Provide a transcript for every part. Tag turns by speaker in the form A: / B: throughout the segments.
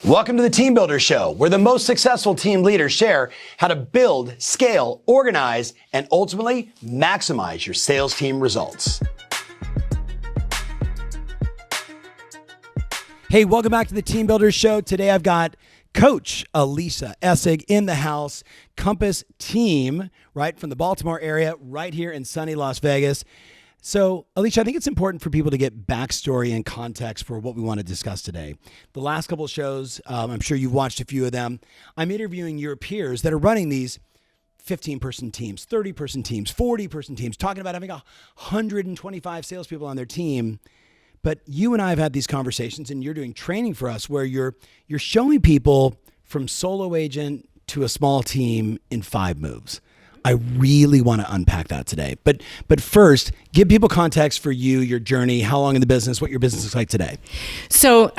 A: Welcome to the Team Builder Show, where the most successful team leaders share how to build, scale, organize, and ultimately maximize your sales team results. Hey, welcome back to the Team Builder Show. Today I've got Coach Alyssia Essig in the house, Compass team, right from the Baltimore area, right here in sunny Las Vegas. So, Alyssia, I think it's important for people to get backstory and context for what we want to discuss today. The last couple of shows, I'm sure you've watched a few of them. I'm interviewing your peers that are running these 15-person teams, 30-person teams, 40-person teams, talking about having 125 salespeople on their team. But you and I have had these conversations, and you're doing training for us where you're showing people from solo agent to a small team in 5 moves. I really want to unpack that today. But first, give people context for you, your journey, how long in the business, what your business is like today.
B: So,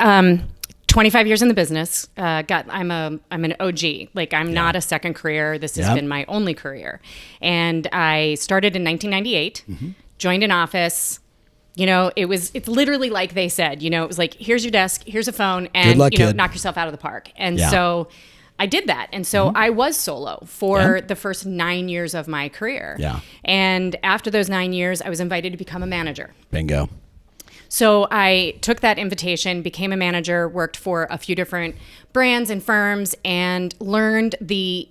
B: 25 years in the business. I'm an OG. Like I'm not a second career. This has been my only career. And I started in 1998, joined an office. You know, it's literally like they said, it was like, here's your desk, here's a phone, and knock yourself out of the park. And so I did that. And so I was solo for the first 9 years of my career. Yeah. And after those 9 years, I was invited to become a manager.
A: Bingo.
B: So I took that invitation, became a manager, worked for a few different brands and firms, and learned the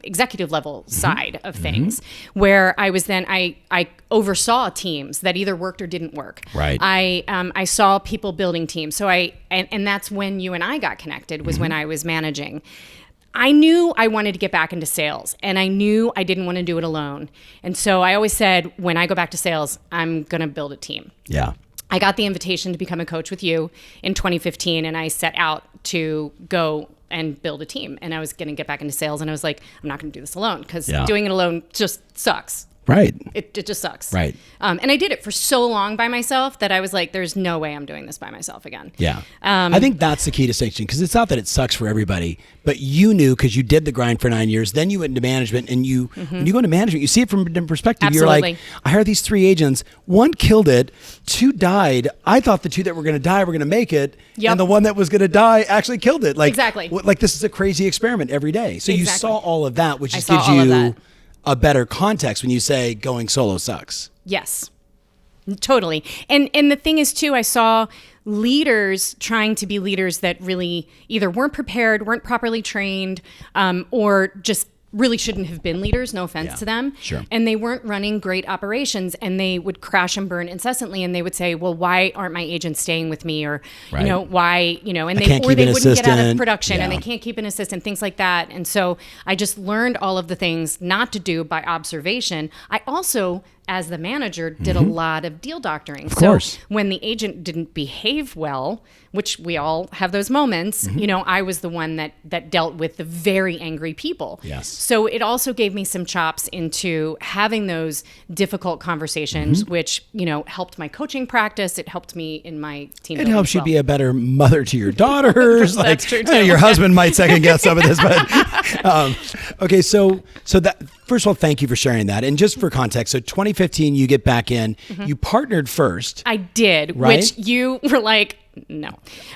B: executive level side of things, where I was then, I oversaw teams that either worked or didn't work.
A: Right.
B: I saw people building teams. So and that's when you and I got connected, was when I was managing. I knew I wanted to get back into sales, and I knew I didn't want to do it alone. And so I always said, when I go back to sales, I'm going to build a team. Yeah. I got the invitation to become a coach with you in 2015, and I set out to go and build a team. And I was going to get back into sales, and I was like, I'm not going to do this alone, because doing it alone just sucks.
A: Right.
B: It just sucks.
A: Right.
B: And I did it for so long by myself that I was like, there's no way I'm doing this by myself again.
A: Yeah. I think that's the key distinction, because it's not that it sucks for everybody, but you knew, because you did the grind for 9 years, then you went into management, and when you go into management, you see it from a different perspective.
B: Absolutely.
A: You're like, I hired these 3 agents, 1 killed it, 2 died. I thought the 2 that were going to die were going to make it. And the one that was going to die actually killed it. Like, exactly. Like this is a crazy experiment every day. So you saw all of that, which just gives you a better context when you say going solo sucks.
B: Yes, totally. And the thing is too, I saw leaders trying to be leaders that really either weren't prepared, weren't properly trained, or just really shouldn't have been leaders, no offense to them.
A: Sure.
B: And they weren't running great operations, and they would crash and burn incessantly, and they would say, well, why aren't my agents staying with me? Or, why, and they wouldn't get out of production and they can't keep an assistant, things like that. And so I just learned all of the things not to do by observation. I also, as the manager, did a lot of deal doctoring.
A: Of course.
B: When the agent didn't behave well, which we all have those moments, I was the one that dealt with the very angry people.
A: Yes.
B: So it also gave me some chops into having those difficult conversations, which, helped my coaching practice. It helped me in my team.
A: It helps you be a better mother to your daughters.
B: That's true too.
A: Your husband might second guess some of this, but okay. So that, first of all, thank you for sharing that. And just for context, so 2015, you get back in, you partnered first.
B: I did,
A: right?
B: Which you were like, no.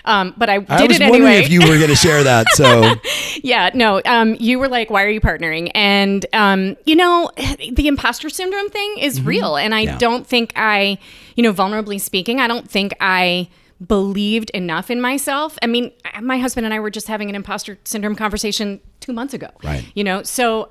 B: But I did it anyway.
A: I was wondering if you were going to share that. So
B: yeah, no, you were like, why are you partnering? And, the imposter syndrome thing is real. And I don't think vulnerably speaking, I don't think I believed enough in myself. I mean, my husband and I were just having an imposter syndrome conversation 2 months ago.
A: Right.
B: So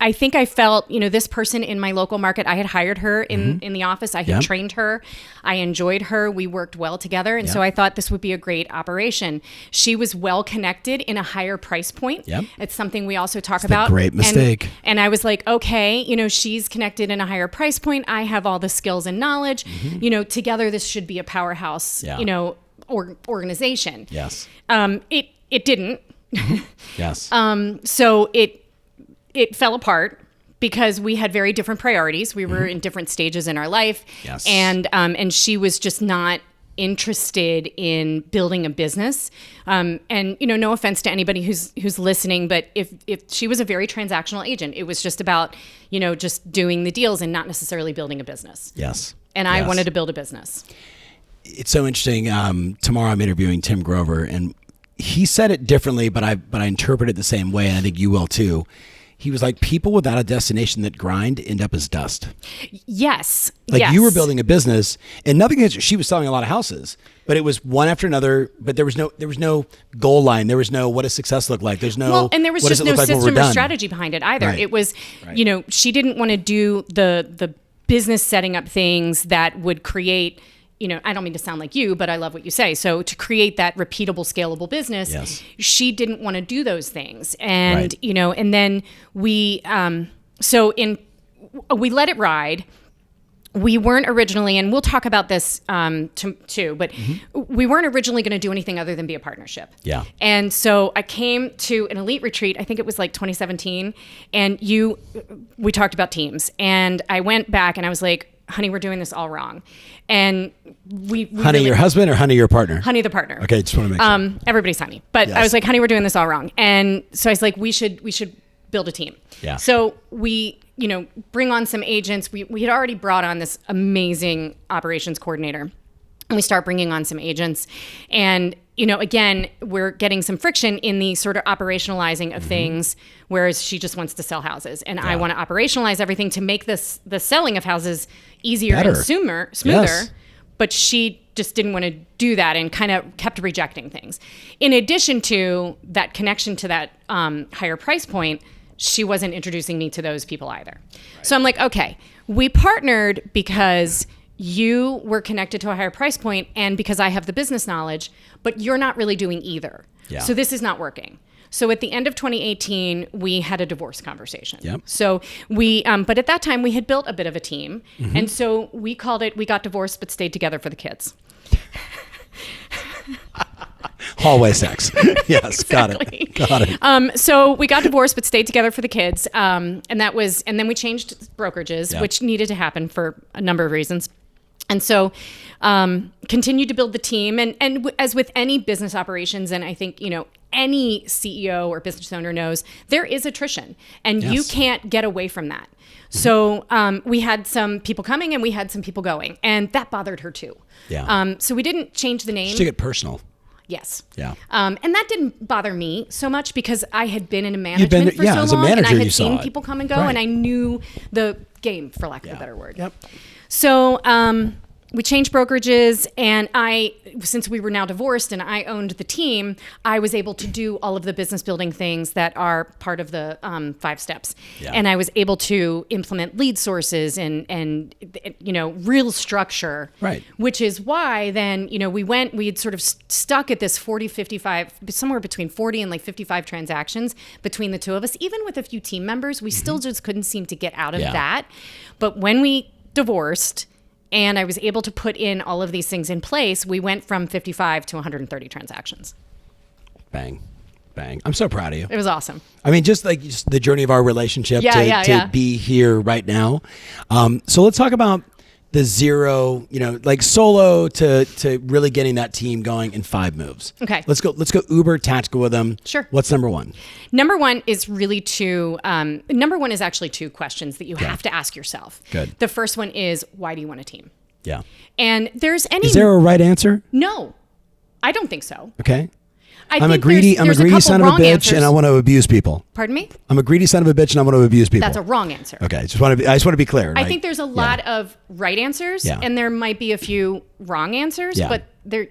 B: I think I felt, this person in my local market, I had hired her in the office. I had trained her. I enjoyed her. We worked well together. And so I thought this would be a great operation. She was well connected in a higher price point. Yep. It's something we also talk about.
A: Great mistake.
B: And I was like, okay, she's connected in a higher price point. I have all the skills and knowledge. Together this should be a powerhouse, organization.
A: Yes.
B: It didn't.
A: Yes.
B: So it fell apart because we had very different priorities. We were in different stages in our life.
A: Yes.
B: And she was just not interested in building a business. And no offense to anybody who's listening, but if she was a very transactional agent, it was just about, just doing the deals and not necessarily building a business.
A: Yes.
B: And I wanted to build a business.
A: It's so interesting. Tomorrow I'm interviewing Tim Grover, and he said it differently, but I interpret it the same way, and I think you will too. He was like, people without a destination that grind end up as dust.
B: Yes.
A: Like
B: yes.
A: you were building a business, and nothing against her. She was selling a lot of houses, but it was one after another. But there was no goal line. There was no what does success look like. There's no
B: and there was
A: what
B: just
A: does it
B: no
A: look like when
B: system
A: we're
B: or
A: done?
B: strategy behind it either.
A: Right.
B: It was,
A: Right.
B: She didn't want to do the business setting up things that would create. I don't mean to sound like you, but I love what you say. So to create that repeatable, scalable business,
A: Yes.
B: she didn't want to do those things. And,
A: Right.
B: And then we let it ride. We weren't originally, and we'll talk about this too, but we weren't originally going to do anything other than be a partnership.
A: Yeah.
B: And so I came to an elite retreat, I think it was like 2017, and we talked about teams. And I went back and I was like, honey, we're doing this all wrong. And we
A: Honey, your husband or honey, your partner?
B: Honey, the partner.
A: Okay, just want to make sure.
B: Everybody's honey. But
A: Yes.
B: I was like, honey, we're doing this all wrong. And so I was like, we should build a team.
A: Yeah.
B: So we, bring on some agents. We had already brought on this amazing operations coordinator. And we start bringing on some agents. And, again, we're getting some friction in the sort of operationalizing of things, whereas she just wants to sell houses. And I want to operationalize everything to make the selling of houses easier
A: Better.
B: and smoother.
A: Yes.
B: But she just didn't want to do that and kind of kept rejecting things. In addition to that connection to that higher price point, she wasn't introducing me to those people either. Right. So I'm like, okay, we partnered because you were connected to a higher price point and because I have the business knowledge, but you're not really doing either.
A: Yeah.
B: So this is not working. So at the end of 2018, we had a divorce conversation.
A: Yep.
B: So but at that time we had built a bit of a team. And so we called it, we got divorced, but stayed together for the kids.
A: Hallway sex. Yes,
B: Exactly.
A: Got it.
B: So we got divorced, but stayed together for the kids. And then we changed brokerages, which needed to happen for a number of reasons. And so continued to build the team. And as with any business operations, and I think, any CEO or business owner knows, there is attrition. And you can't get away from that. So we had some people coming and we had some people going. And that bothered her too.
A: Yeah.
B: So we didn't change the name.
A: She took it personal.
B: Yes.
A: Yeah.
B: And that didn't bother me so much because I had been in a management for so
A: as a
B: long,
A: manager,
B: and I
A: you
B: had
A: saw
B: seen
A: it.
B: people come and go,
A: Right.
B: and I knew the game, for lack of a better word.
A: Yep.
B: So we changed brokerages, and since we were now divorced and I owned the team, I was able to do all of the business building things that are part of the 5 steps.
A: Yeah.
B: And I was able to implement lead sources and real structure.
A: Right.
B: Which is why then, we had sort of stuck at this 40, 55, somewhere between 40 and like 55 transactions between the two of us. Even with a few team members, we still just couldn't seem to get out of that. But when we divorced, and I was able to put in all of these things in place, we went from 55 to 130 transactions.
A: Bang. I'm so proud of you.
B: It was awesome.
A: I mean, just the journey of our relationship to be here right now. So let's talk about the zero, like solo to really getting that team going in 5 moves.
B: Okay.
A: Let's go uber tactical with them.
B: Sure.
A: What's number 1?
B: Number one is actually 2 questions that you have to ask yourself.
A: Good.
B: The first one is, why do you want a team?
A: Yeah.
B: And
A: Is there a right answer?
B: No, I don't think so.
A: Okay.
B: I
A: I'm a
B: think
A: greedy
B: couple
A: son of a
B: wrong
A: bitch,
B: answers.
A: and I want to abuse people.
B: Pardon me?
A: I'm a greedy son of a bitch, and I want to abuse people.
B: That's a wrong answer.
A: Okay. I just want to be clear.
B: I think there's a lot of right answers, and there might be a few wrong answers, but there.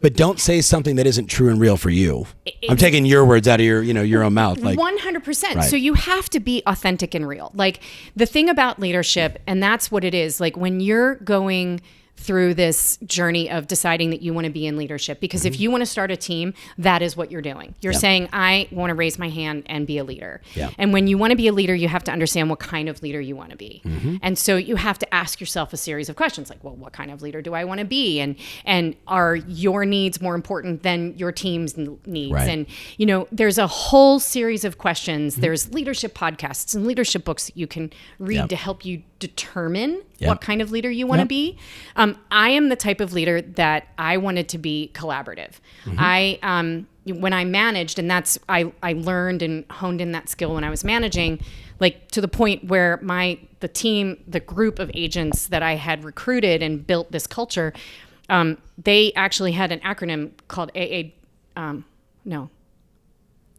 A: But don't say something that isn't true and real for you. I'm taking your words out of your own mouth. Like
B: 100%.
A: Right.
B: So you have to be authentic and real. Like the thing about leadership, and that's what it is. Like when you're going through this journey of deciding that you want to be in leadership, because if you want to start a team, that is what you're doing. You're saying, I want to raise my hand and be a leader.
A: Yep.
B: And when you want to be a leader, you have to understand what kind of leader you want to be. And so you have to ask yourself a series of questions like, well, what kind of leader do I want to be? And are your needs more important than your team's needs?
A: Right.
B: And, there's a whole series of questions. There's leadership podcasts and leadership books that you can read to help you determine what kind of leader you want to be. I am the type of leader that I wanted to be collaborative. When I managed, and I learned and honed in that skill when I was managing, like to the point where the team, the group of agents that I had recruited and built this culture, they actually had an acronym called no.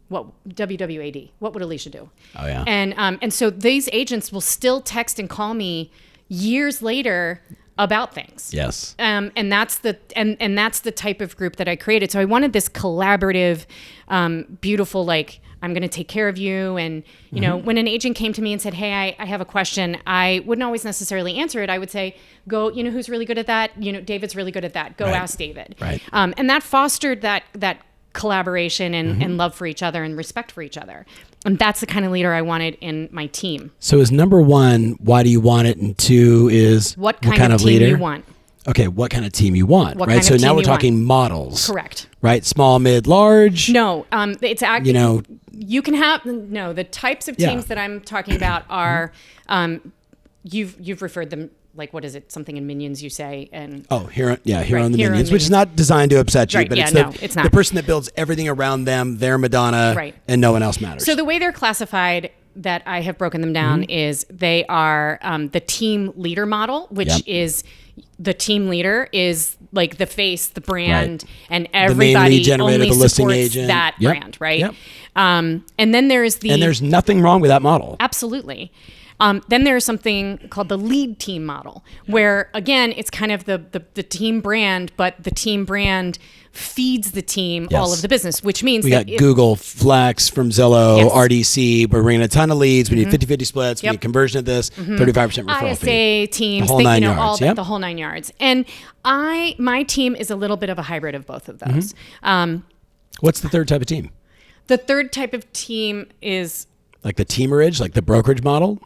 B: What WWAD? What would Alyssia do?
A: Oh yeah.
B: And so these agents will still text and call me years later about things.
A: Yes.
B: And that's the type of group that I created. So I wanted this collaborative, beautiful, like, I'm going to take care of you. And, you know, when an agent came to me and said, hey, I have a question, I wouldn't always necessarily answer it. I would say, go, you know, who's really good at that? You know, David's really good at that. Go ask David.
A: Right.
B: And that fostered that collaboration and love for each other and respect for each other. And that's the kind of leader I wanted in my team.
A: So is number one, why do you want it? And two is
B: what kind of team
A: leader
B: you want.
A: Okay, what kind of team you want,
B: What
A: right?
B: kind
A: So
B: of
A: now
B: team
A: we're
B: you
A: talking
B: want.
A: models.
B: Correct.
A: Right? Small, mid, large.
B: No, it's actually,
A: You know,
B: you can have, no, the types of teams that I'm talking about are, you've referred them, like, what is it? Something in Minions you say, and
A: Hero on the
B: Hero on
A: Minions,
B: the
A: which is not designed to upset you,
B: Right,
A: but
B: yeah,
A: it's
B: it's not.
A: the person that builds everything around them, their Madonna,
B: Right.
A: and no one else matters.
B: So the way they're classified, that I have broken them down, is they are the team leader model, which is the team leader is like the face, the brand, and everybody
A: lead generator,
B: only
A: the listing
B: supports
A: agent.
B: that
A: Yep.
B: brand, right?
A: Yep.
B: And then there's
A: and there's nothing wrong with that model.
B: Absolutely. Then there's something called the lead team model, where again, it's kind of the team brand, but the team brand feeds the team all of the business, which means
A: we got Google Flex from Zillow, RDC. We're bringing a ton of leads. We need 50-50 splits. We need conversion of this, 35% referral fee.
B: ISA teams,
A: the whole nine yards.
B: all the whole 9 yards. And my team is a little bit of a hybrid of both of those.
A: What's the third type of team?
B: The third type of team is
A: like the teamerage, like the brokerage model?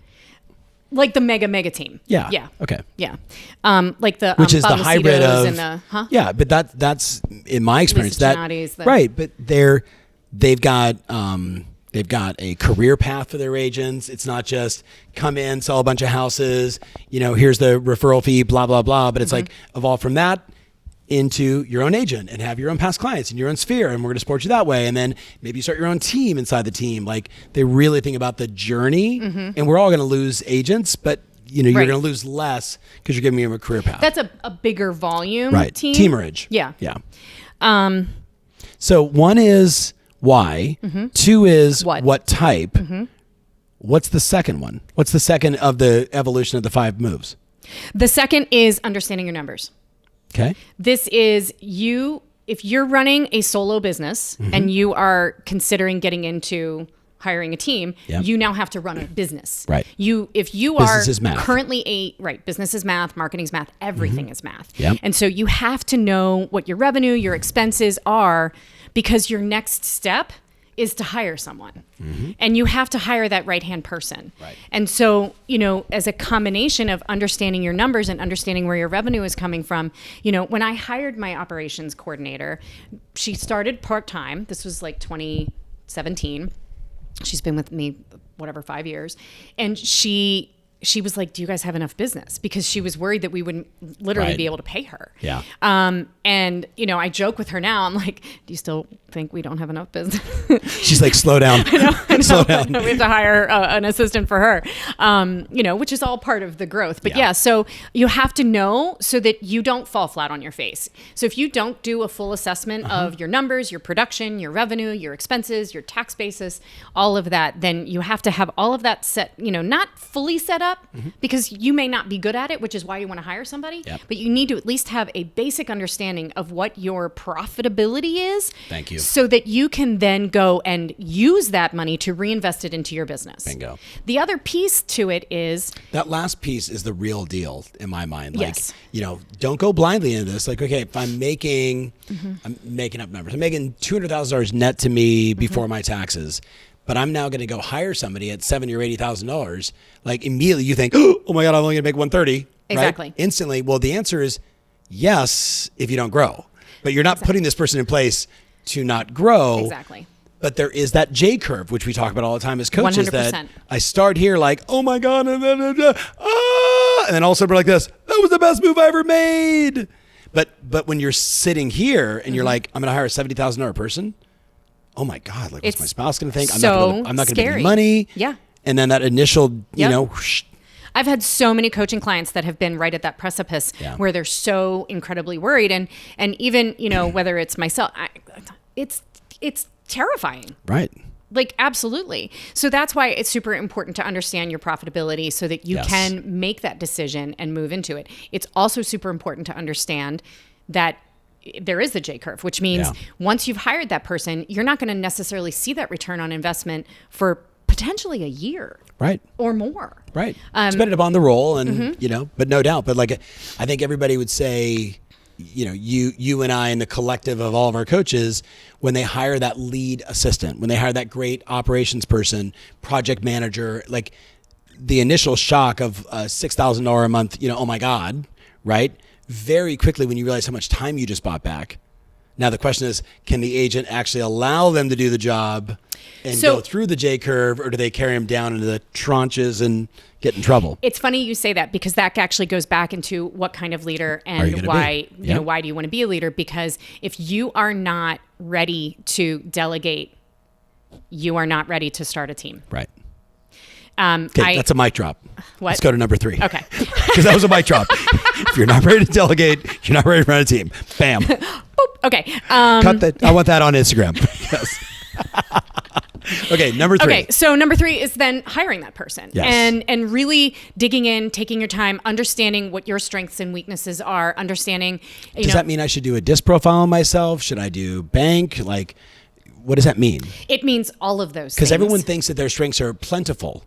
B: Like the mega team.
A: Yeah.
B: Yeah.
A: Okay.
B: Yeah. Like the
A: which is the hybrid of
B: and the,
A: yeah, but that's in my experience
B: Lisa
A: right, but they've got a career path for their agents. It's not just come in, sell a bunch of houses, you know, here's the referral fee, blah blah blah, but it's like evolve from that into your own agent and have your own past clients and your own sphere, and we're going to support you that way. And then maybe you start your own team inside the team. Like they really think about the journey, and we're all going to lose agents, but you know, you're going to lose less because you're giving them a career path.
B: That's a bigger volume team.
A: Teamerage.
B: Yeah.
A: Yeah. So one is why, two is what type. What's the second one? What's the second of the evolution of the 5 moves?
B: The second is understanding your numbers.
A: Okay.
B: This is if you're running a solo business and you are considering getting into hiring a team, you now have to run a business.
A: Right.
B: If you
A: business
B: are
A: is math.
B: currently business is math, marketing is math, everything is math.
A: Yep.
B: And so you have to know what your revenue, your expenses are, because your next step is to hire someone. And you have to hire that right-hand person.
A: Right.
B: And so, you know, as a combination of understanding your numbers and understanding where your revenue is coming from, you know, when I hired my operations coordinator, she started part-time. This was like 2017. She's been with me, 5 years. And she was like, do you guys have enough business? Because she was worried that we wouldn't literally be able to pay her.
A: Yeah.
B: And, you know, I joke with her now. I'm like, do you still think we don't have enough business?
A: She's like, slow down.
B: I know.
A: Slow down.
B: We have to hire an assistant for her, you know, which is all part of the growth. But so you have to know so that you don't fall flat on your face. So if you don't do a full assessment of your numbers, your production, your revenue, your expenses, your tax basis, all of that, then you have to have all of that set, you know, not fully set up because you may not be good at it, which is why you want to hire somebody. But you need to at least have a basic understanding of what your profitability is.
A: Thank you.
B: So that you can then go and use that money to reinvest it into your business.
A: Bingo.
B: The other piece to it is
A: that last piece is the real deal in my mind. Like, you know, don't go blindly into this. Like, okay, if I'm making, I'm making up numbers. I'm making $200,000 net to me before my taxes, but I'm now going to go hire somebody at $70,000 or $80,000. Like immediately you think, oh my God, I'm only going to make 130.
B: Exactly.
A: Right? Instantly. Well, the answer is yes, if you don't grow, but you're not putting this person in place to not grow.
B: Exactly.
A: But there is that J curve, which we talk about all the time as coaches,
B: 100%.
A: that I start here like, oh my God, and then all of a sudden we're like this, that was the best move I ever made. But when you're sitting here and you're like, I'm going to hire a $70,000 person. Oh my God, like what's my spouse going to think? I'm not going to make any money.
B: Yeah.
A: And then that initial, you know, whoosh.
B: I've had so many coaching clients that have been right at that precipice where they're so incredibly worried. And even, you know, whether it's myself, it's terrifying.
A: Right.
B: Like, absolutely. So that's why it's super important to understand your profitability so that you can make that decision and move into it. It's also super important to understand that there is the J curve, which means once you've hired that person, you're not going to necessarily see that return on investment for potentially a year.
A: Right.
B: Or more.
A: Right. Spend it upon the role and, but no doubt. But like, I think everybody would say, you and I and the collective of all of our coaches, when they hire that lead assistant, when they hire that great operations person, project manager, like the initial shock of $6,000 a month, oh my God, right? Very quickly when you realize how much time you just bought back. Now the question is, can the agent actually allow them to do the job and go through the J curve, or do they carry them down into the tranches and get in trouble?
B: It's funny you say that, because that actually goes back into what kind of leader and why why do you want to be a leader? Because if you are not ready to delegate, you are not ready to start a team.
A: Right. Okay, that's a mic drop.
B: What?
A: Let's go to number 3.
B: Okay.
A: Because that was a mic drop. If you're not ready to delegate, you're not ready to run a team. Bam.
B: Boop. Okay.
A: Cut that. I want that on Instagram. Yes. Okay, number 3.
B: Okay, so number 3 is then hiring that person.
A: Yes.
B: And really digging in, taking your time, understanding what your strengths and weaknesses are, understanding.
A: Does that mean I should do a disc profile on myself? Should I do bank? Like, what does that mean?
B: It means all of those things.
A: Because everyone thinks that their strengths are plentiful.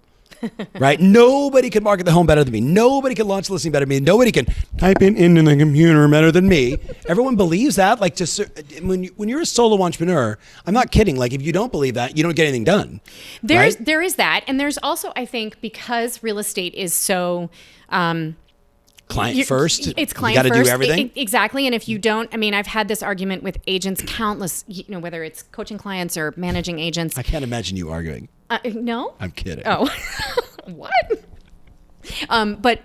A: Right? Nobody can market the home better than me. Nobody can launch listing better than me. Nobody can type in the computer better than me. Everyone believes that. Like, just when you're a solo entrepreneur, I'm not kidding. Like, if you don't believe that, you don't get anything done.
B: There is that, and there's also, I think, because real estate is so
A: client first.
B: It's client
A: first. You got to
B: do
A: everything.
B: Exactly. And if you don't, I've had this argument with agents, countless, whether it's coaching clients or managing agents.
A: I can't imagine you arguing.
B: No?
A: I'm kidding.
B: Oh, what? But,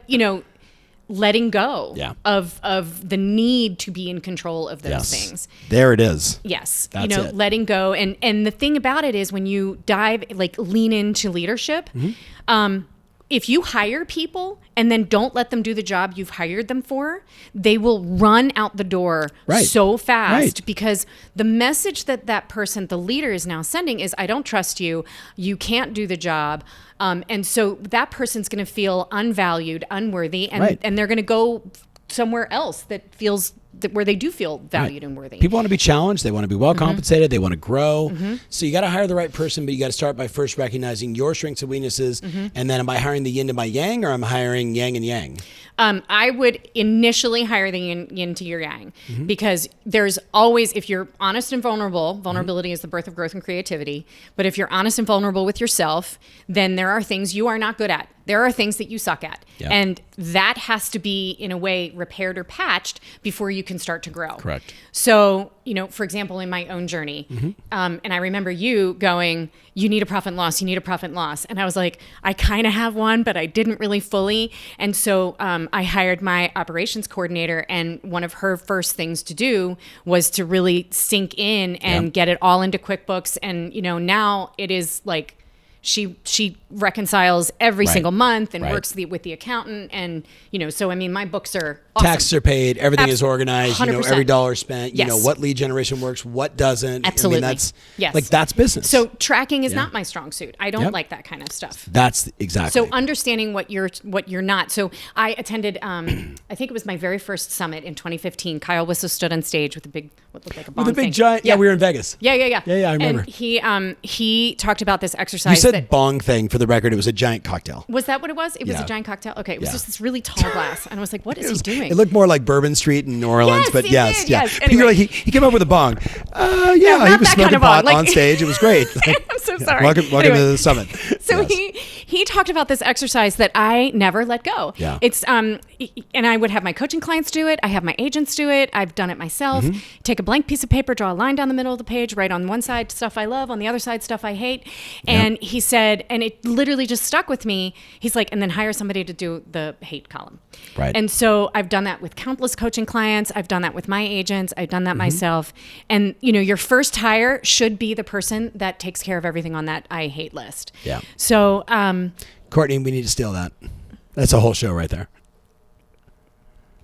B: letting go of the need to be in control of those things.
A: There it is.
B: Yes.
A: That's it.
B: Letting go. And the thing about it is, when you lean into leadership, if you hire people and then don't let them do the job you've hired them for, they will run out the door so fast, because the message that person, the leader, is now sending is, I don't trust you. You can't do the job. And so that person's going to feel unvalued, unworthy, and they're going to go somewhere else that feels where they do feel valued and worthy.
A: People want to be challenged. They want to be well compensated. They want to grow. So you got to hire the right person, but you got to start by first recognizing your strengths and weaknesses. And then, am I hiring the yin to my yang, or am I hiring yang and yang?
B: I would initially hire the yin to your yang, because there's always, if you're honest and vulnerable, vulnerability is the birth of growth and creativity. But if you're honest and vulnerable with yourself, then there are things you are not good at. There are things that you suck at. Yep. And that has to be, in a way, repaired or patched before you can start to grow.
A: Correct.
B: So, for example, in my own journey, and I remember you going, you need a profit and loss, you need a profit and loss. And I was like, I kind of have one, but I didn't really fully. And so I hired my operations coordinator, and one of her first things to do was to really sink in and get it all into QuickBooks. And, now it is like, she reconciles every single month and works with the accountant. And, so, my books are awesome.
A: Taxes are paid. Everything is organized.
B: 100%.
A: Every dollar spent.
B: Yes.
A: What lead generation works, what doesn't.
B: Absolutely.
A: That's that's business.
B: So tracking is not my strong suit. I don't like that kind of stuff.
A: That's exactly.
B: So understanding what you're not. So I attended, I think it was my very first summit in 2015. Kyle Whistle stood on stage with what looked like a bomb
A: with a big
B: thing.
A: giant. Yeah, we were in Vegas.
B: Yeah,
A: I remember.
B: And he talked about this exercise.
A: You said bong thing, for the record. It was a giant cocktail.
B: Was that what it was? It was a giant cocktail. Okay, it was just this really tall glass, and I was like, "What is he doing?"
A: It looked more like Bourbon Street in New Orleans, but yes.
B: Anyway.
A: You're like, he came up with a bong. He was smoking pot on stage. It was great.
B: I'm so sorry.
A: Welcome to the summit.
B: So he talked about this exercise that I never let go.
A: Yeah.
B: It's and I would have my coaching clients do it. I have my agents do it. I've done it myself. Take a blank piece of paper, draw a line down the middle of the page, write on one side stuff I love, on the other side stuff I hate. And he said, and it literally just stuck with me. He's like, and then hire somebody to do the hate column.
A: Right.
B: And so I've done that with countless coaching clients. I've done that with my agents. I've done that myself. And your first hire should be the person that takes care of everything on that I hate list.
A: Yeah.
B: So,
A: Courtney, we need to steal that. That's a whole show right there.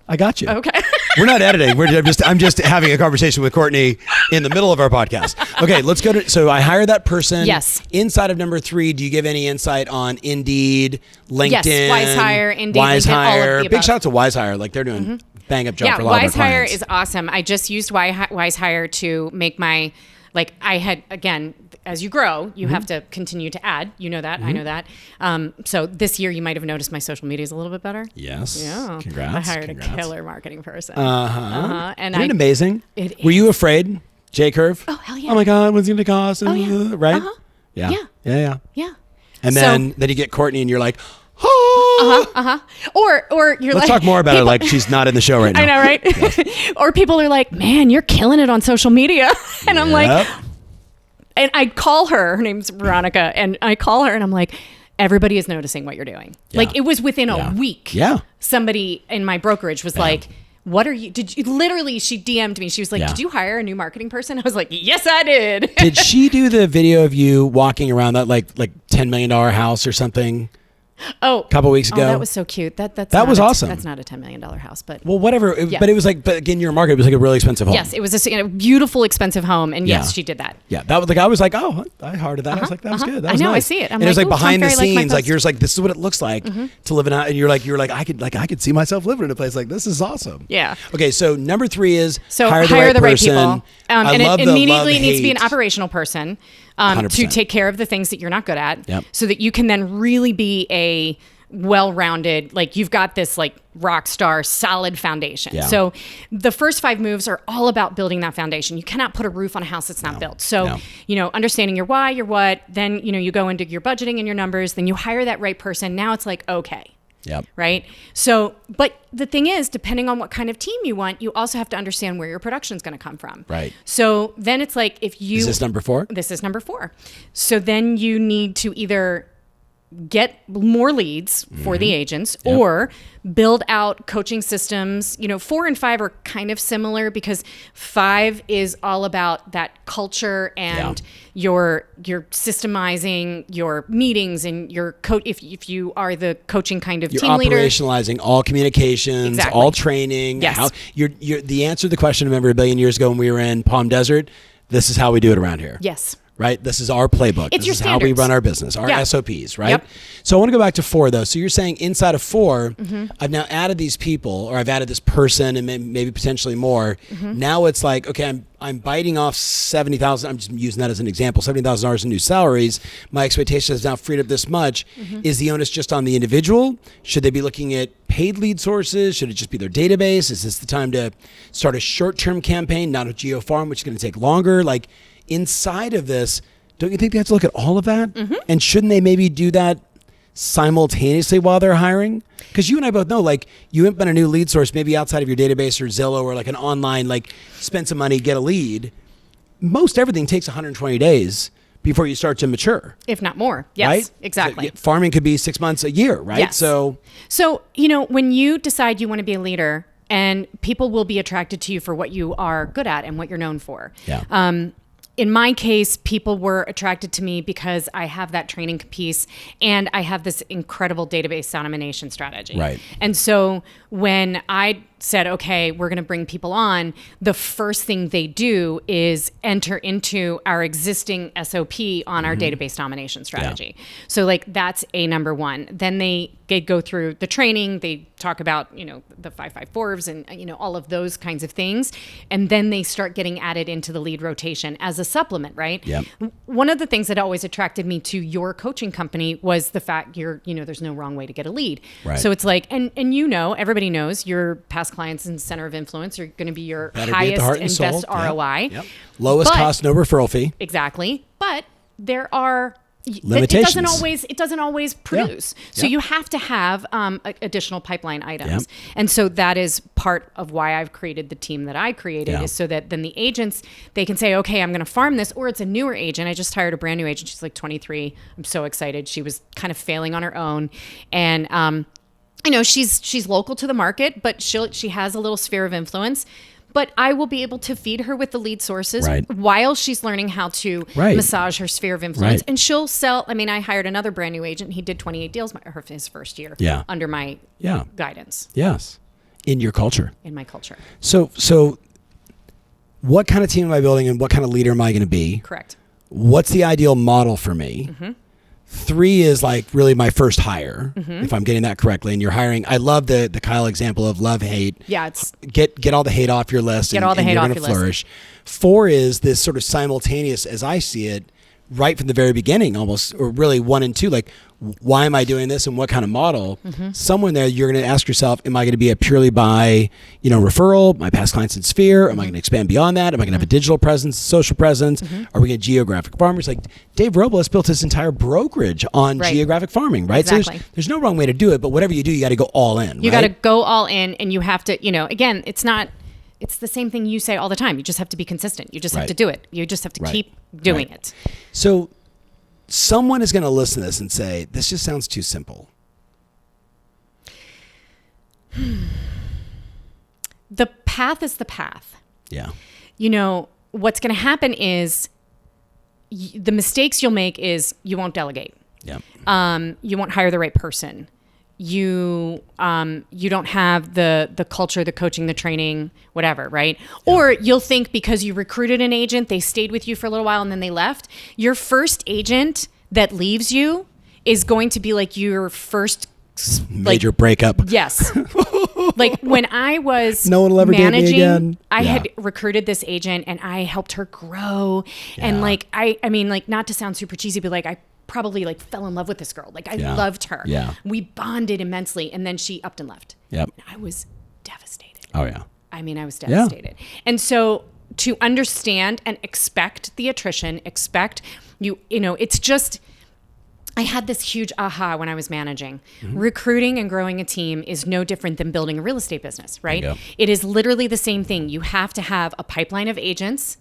A: I got you.
B: Okay.
A: We're not editing. I'm just having a conversation with Courtney in the middle of our podcast. Okay, let's go to. So I hire that person.
B: Yes.
A: Inside of number 3, do you give any insight on Indeed, LinkedIn?
B: Yes, Wise Hire, Indeed,
A: Wise
B: LinkedIn, all of
A: Hire.
B: the
A: Big
B: above.
A: shout out to Wise Hire. Like they're doing bang up job for a lot
B: Wise
A: of our
B: Hire
A: clients.
B: is awesome. I just used Wise Hire to make my, like I had, again, as you grow, you have to continue to add. You know that. I know that. So this year you might have noticed my social media is a little bit better.
A: Yes.
B: Yeah.
A: Congrats.
B: I hired a killer marketing person.
A: And Isn't it amazing? Were you afraid, J Curve?
B: Oh, hell yeah.
A: Oh my God, what's it going to cost?
B: Oh, yeah.
A: Right?
B: Yeah.
A: Yeah. And then you get Courtney and you're like, oh.
B: Or you're
A: Let's
B: like,
A: talk more about her like she's not in the show right now.
B: I know, right? Or people are like, man, you're killing it on social media. And I'm like, and I call her name's Veronica, and I call her and I'm like, everybody is noticing what you're doing.
A: Yeah.
B: Like it was within a week.
A: Yeah.
B: Somebody in my brokerage was like, what are you, literally she DM'd me. She was like, did you hire a new marketing person? I was like, yes, I did.
A: Did she do the video of you walking around that like $10 million house or something?
B: A
A: couple weeks ago.
B: that was so cute. That
A: was awesome.
B: That's not a $10 million house, but
A: well, whatever. But it was like, but again, your market, it was like a really expensive home.
B: yes, it was a beautiful, expensive home, and yes, she did that.
A: Yeah, that was like I was like, oh, I hearted that. I was like, that was good. That was
B: I know,
A: nice.
B: I see it. I'm
A: and it was like
B: "Ooh,
A: behind the
B: Tom Ferry liked my
A: scenes, like
B: post."
A: you're just like, this is what it looks like to live in. And you're like, I could see myself living in a place like this. Is awesome.
B: Yeah.
A: Okay, so number 3 is
B: hire the right people, and it immediately needs to be an operational person to
A: 100%.
B: take care of the things that you're not good at,
A: Yep.
B: so that you can then really be a well-rounded, like you've got this like rock star solid foundation.
A: Yeah.
B: So the first 5 moves are all about building that foundation. You cannot put a roof on a house that's not built. So, understanding your why, your what, then, you go into your budgeting and your numbers, then you hire that right person. Now it's like, okay.
A: Yep.
B: Right. So, but the thing is, depending on what kind of team you want, you also have to understand where your production is going to come from.
A: Right.
B: So then it's like, if you,
A: is this number 4?
B: This is number 4. So then you need to either get more leads for the agents or build out coaching systems. 4 and 5 are kind of similar because 5 is all about that culture and your systemizing your meetings and your if you are the coaching kind of
A: You're
B: team leader.
A: operationalizing all communications, all training.
B: Yes.
A: You're the answer to the question, remember a billion years ago when we were in Palm Desert, this is how we do it around here.
B: Yes.
A: Right? This is our playbook.
B: It's
A: this
B: your
A: is how we
B: standards.
A: run our business, our SOPs, right?
B: Yep.
A: So I want to go back to 4 though. So you're saying inside of 4, I've now added these people, or I've added this person and maybe potentially more. Now it's like, okay, I'm biting off 70,000. I'm just using that as an example, $70,000 in new salaries. My expectation is now freed up this much. Is the onus just on the individual? Should they be looking at paid lead sources? Should it just be their database? Is this the time to start a short-term campaign, not a geo farm, which is going to take longer? Like inside of this, don't you think they have to look at all of that? And shouldn't they maybe do that simultaneously while they're hiring? Because you and I both know, like, you implement a new lead source, maybe outside of your database or Zillow or like an online, like, spend some money, get a lead. Most everything takes 120 days before you start to mature.
B: If not more. Yes,
A: right?
B: exactly.
A: So farming could be 6 months, a year, right?
B: Yes.
A: So,
B: when you decide you want to be a leader, and people will be attracted to you for what you are good at and what you're known for.
A: yeah.
B: In my case, people were attracted to me because I have that training piece and I have this incredible database domination strategy.
A: Right.
B: And so when I said, okay, we're going to bring people on, the first thing they do is enter into our existing SOP on our database domination strategy. So like that's a number 1. Then they go through the training. They talk about, the 554s and, all of those kinds of things. And then they start getting added into the lead rotation as a supplement, right?
A: Yep.
B: One of the things that always attracted me to your coaching company was the fact there's no wrong way to get a lead.
A: Right.
B: So it's like, and everybody knows your past clients and center of influence are going to be your
A: Better be at the
B: highest
A: heart
B: and
A: soul.
B: best ROI.
A: Yep. Lowest cost, no referral fee.
B: Exactly. But there are
A: limitations.
B: It doesn't always produce. So you have to have additional pipeline items. And so that is part of why I've created the team that I created is so that then the agents, they can say, okay, I'm going to farm this, or it's a newer agent. I just hired a brand new agent. She's like 23. I'm so excited. She was kind of failing on her own. And, she's local to the market, but she has a little sphere of influence. But I will be able to feed her with the lead sources while she's learning how to massage her sphere of influence. And she'll sell. I mean, I hired another brand new agent. He did 28 deals his first year under my guidance.
A: Yes. in your culture.
B: In my culture.
A: So what kind of team am I building and what kind of leader am I going to be?
B: Correct.
A: What's the ideal model for me? 3 is like really my first hire, if I'm getting that correctly. And you're hiring. I love the Kyle example of love, hate.
B: Yeah, it's
A: get all the hate off your list.
B: Get all the hate off your list.
A: Flourish. 4 is this sort of simultaneous, as I see it, right from the very beginning, almost, or really 1 and 2. Like, why am I doing this, and what kind of model? Somewhere there, you're going to ask yourself, am I going to be a purely by referral, my past clients in Sphere? Am I going to expand beyond that? Am I going to have a digital presence, social presence? Are we going to geographic farmers? Like Dave Robles built his entire brokerage on geographic farming, right?
B: Exactly.
A: So there's no wrong way to do it, but whatever you do, you got to go all in.
B: You got to go all in, and you have to, again, it's the same thing you say all the time. You just have to be consistent. You just have to do it. You just have to keep doing it.
A: So someone is going to listen to this and say, this just sounds too simple.
B: The path is the path.
A: Yeah.
B: What's going to happen is the mistakes you'll make is you won't delegate.
A: Yeah.
B: You won't hire the right person. You don't have the culture, the coaching, the training, whatever, right? Yeah. Or you'll think because you recruited an agent, they stayed with you for a little while and then they left. Your first agent that leaves you is going to be like your first
A: major breakup.
B: Yes. Like when I was
A: no one will ever date me again.
B: I had recruited this agent and I helped her grow. Yeah. And like, I mean, like, not to sound super cheesy, but like I probably like fell in love with this girl. Like I loved her.
A: Yeah. We
B: bonded immensely. And then she upped and left.
A: Yep.
B: And I was devastated.
A: Oh yeah.
B: I mean, I was devastated. Yeah. And so to understand and expect the attrition, it's just, I had this huge aha when I was managing. Recruiting and growing a team is no different than building a real estate business, right? Yep. It is literally the same thing. You have to have a pipeline of agents.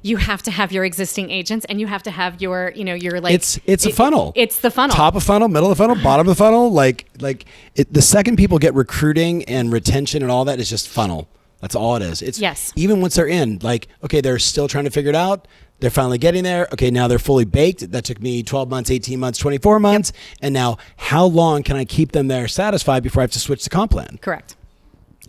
B: You have to have your existing agents, and you have to have your, your like.
A: It's a funnel.
B: It's the funnel.
A: Top of funnel, middle of funnel, bottom of funnel. The second people get recruiting and retention and all that is just funnel. That's all it is. It's even once they're in, like, okay, they're still trying to figure it out. They're finally getting there. Okay, now they're fully baked. That took me 12 months, 18 months, 24 months. Yep. And now how long can I keep them there satisfied before I have to switch the comp plan?
B: Correct.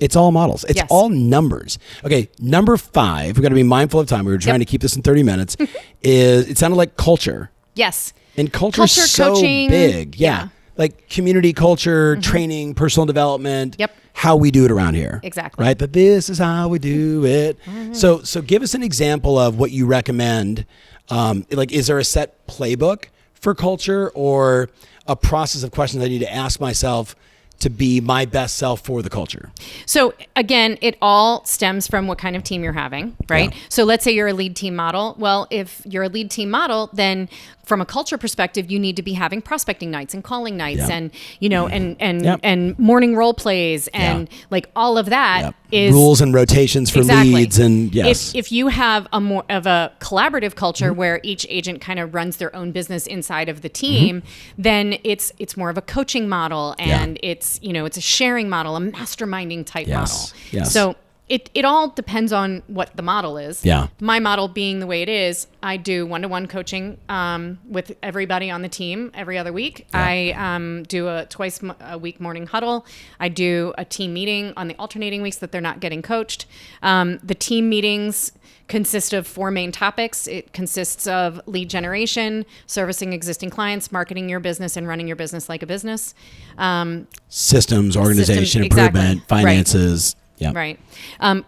A: It's all models. It's all numbers. Okay, number 5, we've got to be mindful of time. We were trying to keep this in 30 minutes. It sounded like culture.
B: Yes.
A: And culture's so
B: coaching,
A: big. Yeah. Like community culture, training, personal development.
B: Yep.
A: How we do it around here.
B: Exactly.
A: Right? But this is how we do it. So give us an example of what you recommend. Is there a set playbook for culture or a process of questions I need to ask myself to be my best self for the culture?
B: So again, it all stems from what kind of team you're having, right? Yeah. So let's say you're a lead team model. Well, if you're a lead team model, then from a culture perspective, you need to be having prospecting nights and calling nights and, and morning role plays and like all of that is
A: rules and rotations for leads. And
B: if you have a more of a collaborative culture where each agent kind of runs their own business inside of the team, then it's more of a coaching model and it's a sharing model, a masterminding type model.
A: Yes.
B: So it all depends on what the model is.
A: Yeah.
B: My model being the way it is, I do one-to-one coaching with everybody on the team every other week. Yeah. I do a twice a week morning huddle. I do a team meeting on the alternating weeks that they're not getting coached. The team meetings consist of 4 main topics. It consists of lead generation, servicing existing clients, marketing your business, and running your business like a business.
A: Systems, organization, improvement, finances.
B: Right. Yeah. Right.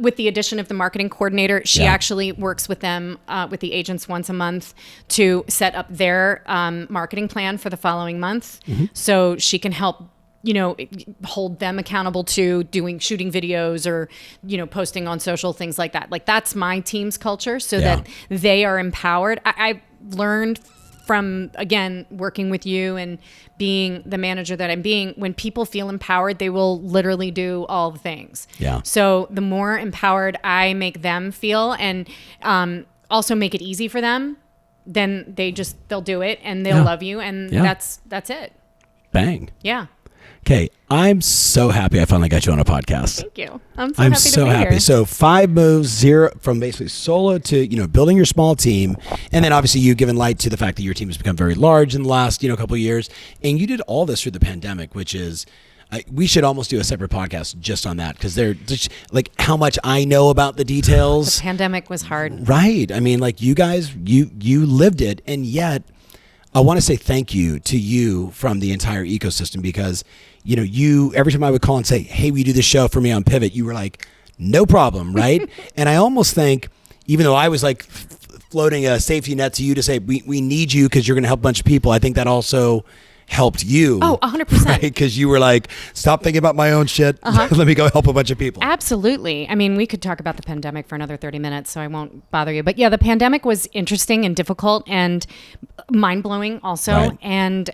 B: With the addition of the marketing coordinator, she actually works with them, with the agents once a month to set up their marketing plan for the following month. So she can help, hold them accountable to shooting videos or, posting on social, things like that. Like that's my team's culture so that they are empowered. I learned from, again, working with you and being the manager that I'm being, when people feel empowered, they will literally do all the things. Yeah. So the more empowered I make them feel and also make it easy for them, then they'll do it and they'll love you. And that's it.
A: Bang.
B: Yeah.
A: Okay, I'm so happy I finally got you on a podcast.
B: Thank you. I'm so happy. Here.
A: So 5 moves, 0 from basically solo to building your small team, and then obviously you've given light to the fact that your team has become very large in the last couple of years, and you did all this through the pandemic, which is We should almost do a separate podcast just on that, because they're just like how much I know about the details.
B: The pandemic was hard.
A: Right. I mean, like you guys, you lived it. And yet I want to say thank you to you from the entire ecosystem, because, you know, you, every time I would call and say, hey, will you do this show for me on Pivot? You were like, no problem. Right. And I almost think, even though I was like floating a safety net to you to say, we need you because you're going to help a bunch of people, I think that also helped you.
B: Oh, 100%.
A: Right? Because you were like, stop thinking about my own shit. Let me go help a bunch of people.
B: Absolutely. I mean, we could talk about the pandemic for another 30 minutes, so I won't bother you. But yeah, the pandemic was interesting and difficult and mind-blowing also,
A: Right.
B: and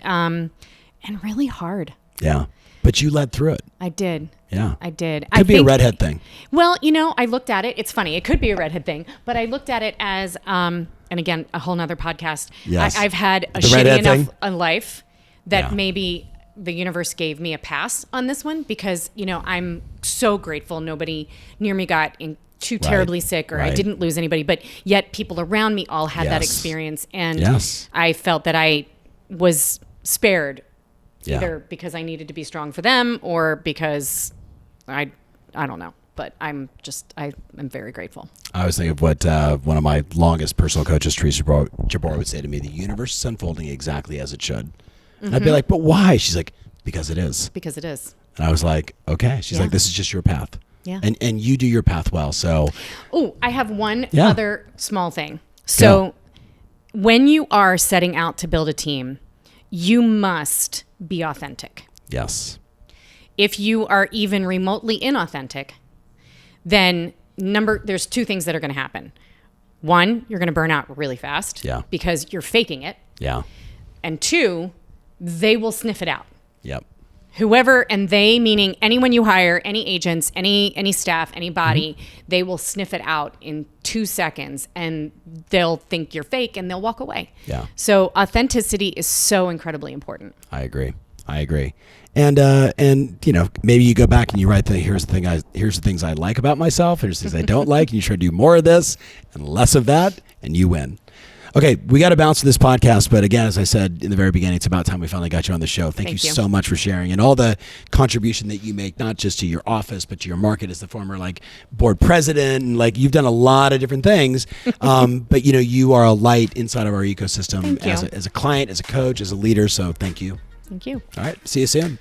B: really hard.
A: Yeah. But you led through it.
B: I did.
A: Yeah.
B: I did.
A: Could be a redhead thing.
B: Well, you know, I looked at it. It's funny. It could be a redhead thing, but I looked at it as, and again, a whole nother podcast.
A: Yes.
B: I've had a
A: The
B: shitty
A: redhead
B: enough
A: thing?
B: a life that
A: Yeah.
B: maybe the universe gave me a pass on this one, because, you know, I'm so grateful nobody near me got too terribly sick, or I
A: Right.
B: didn't lose anybody, but yet people around me all had that
A: Yes.
B: experience. And
A: Yes.
B: I felt that I was spared,
A: Yeah.
B: either because I needed to be strong for them or because I don't know, but I'm very grateful.
A: I was thinking of what one of my longest personal coaches, Teresa Jabor, would say to me: the universe is unfolding exactly as it should. And I'd be like, but why? She's like, because it is.
B: Because it is.
A: And I was like, okay. She's
B: Yeah.
A: like, this is just your path.
B: Yeah.
A: And you do your path well. So
B: Oh, I have one
A: Yeah.
B: other small thing. So when you are setting out to build a team, you must be authentic.
A: yes.
B: If you are even remotely inauthentic, then there's two things that are going to happen. One, you're going to burn out really fast,
A: Yeah.
B: because you're faking it.
A: Yeah.
B: And two, they will sniff it out.
A: Yep.
B: Whoever, and they meaning anyone you hire, any agents, any staff, anybody, they will sniff it out in 2 seconds, and they'll think you're fake and they'll walk away.
A: Yeah.
B: So authenticity is so incredibly important.
A: I agree. And you know, maybe you go back and you write here's the things I like about myself, here's the things I don't like, and you try to do more of this and less of that, and you win. Okay, we got to bounce to this podcast, but again, as I said in the very beginning, it's about time we finally got you on the show. Thank you so much for sharing and all the contribution that you make, not just to your office, but to your market as the former like board president, and like you've done a lot of different things. But you know, you are a light inside of our ecosystem as a client, as a coach, as a leader. So thank you.
B: Thank you.
A: All right, see you soon.